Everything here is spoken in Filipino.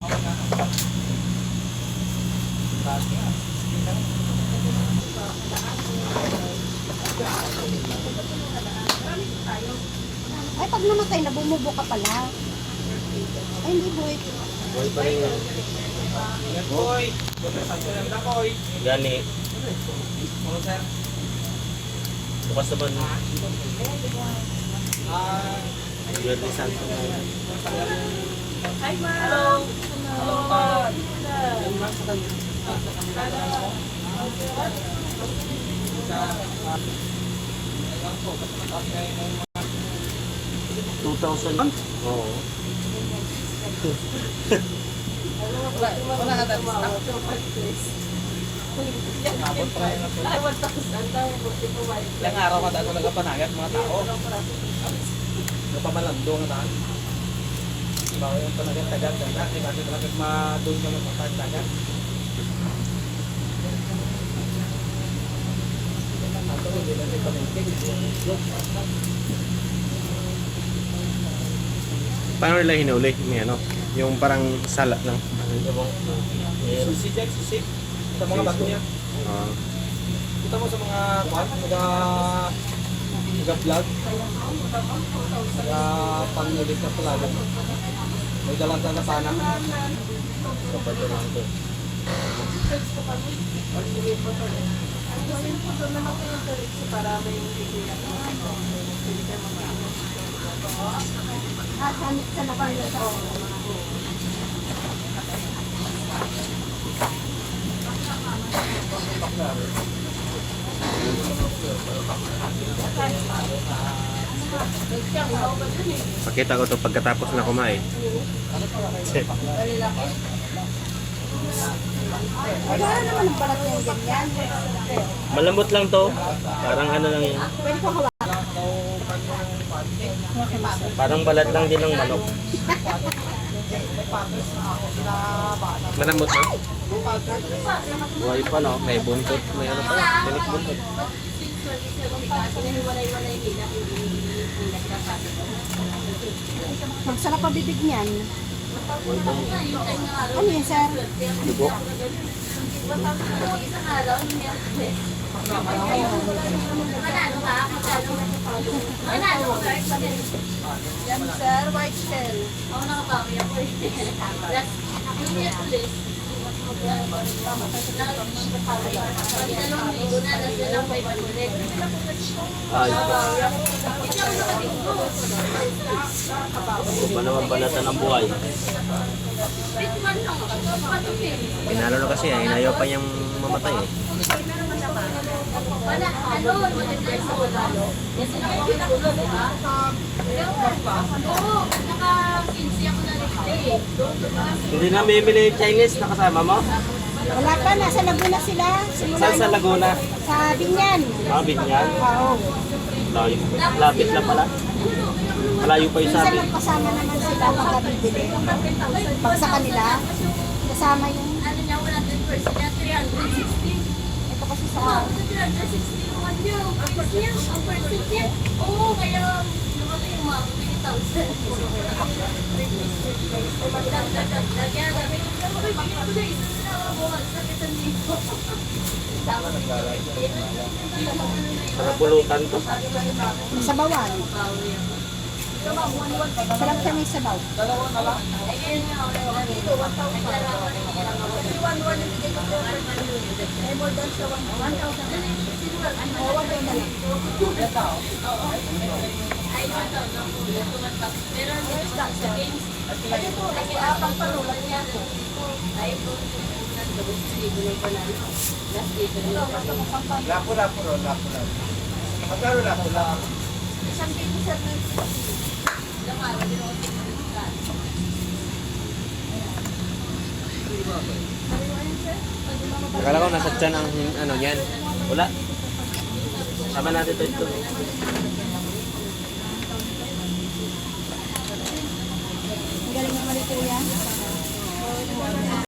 Ay, pag namatay na, bumubo ka pala. Ay, hindi boy. Boy pa rin yan. Boy! Boy! Gani. Bukas naman. Verde Santo na yan. Hi, Ma! Hello! Hello! 2,000. Oo. Wala ka tapos ilang araw ka tayo nagpanagat mga tao. Napamalando nga tayo. Bawa yung panagat-tagat na di ba talaga madun ka magpapatagat. Paano nila hinuli? May ano? Yung parang sala lang. Susi Jack, susi. Sa mga bato niya. Kita mo sa mga kwan, nag-vlog. Nag-pangulit na pala. May dalang na sana. Kapag lang ito. Sa labang sa Pakita ko to pagkatapos na kumain. wala naman ang balat ng ganyan. Malambot lang to. Parang ano lang yun. Pwede ko hawakan. Parang balat lang din ng manok. Malambot na? Buhay pa no? May buntot. May ano pa? Tinik buntot. Magsarap ang bibig niyan. Ano yan, sir? Dugo. Yan, sir. White shell. Ako nakabawi ako eh. Last, hindi ako list. Dalawang linggo na, last na lang 500. Ay. Hindi ako nakabinggo. Ba naman banatan ang buhay? Bitman lang ako. Patupin. Pinalo na kasi. Inayaw pa niyang mamatay eh. Wala, ano, maganda sa wala. Kasi nakakitulog, ha? Oo, naka-15 ako na rin eh. Hindi na bibili yung Chinese na kasama mo? Wala pa. Nasa Laguna sila. Saan sa Laguna? Sa Binyan. Binyan. Oo. Layo. Lapit lang pala. Malayo pa yung Minsan sabi. magkasama naman sila pagkabibili. Pag sa kanila, kasama yung Ano niya, 100% niya, 360. ito kasi sa Oo, 360 naman niya. Ang percent niya. Oo, kaya lumaki yung mga 3,000. Magdagdag yan. Sabi ko, "Ay, bigyan ko na isa na buwan sa 1,000." Tapos, Sarap pulutan to. sabawan. Sarap siya may sabaw. ayun nga, naglalaban din lang ako. Ay, ito, pero dito sa games, kaya pagparulan niya ako. Ay, ito, binay ko na. Last day ko na. Lapo-lapo. Magkano lapo-lapo? Isang game sa ilang araw, din ako Akala ko nasa tiyan ang ano yan. Wala. Sama natin ito. Ang galing naman ni Kuya.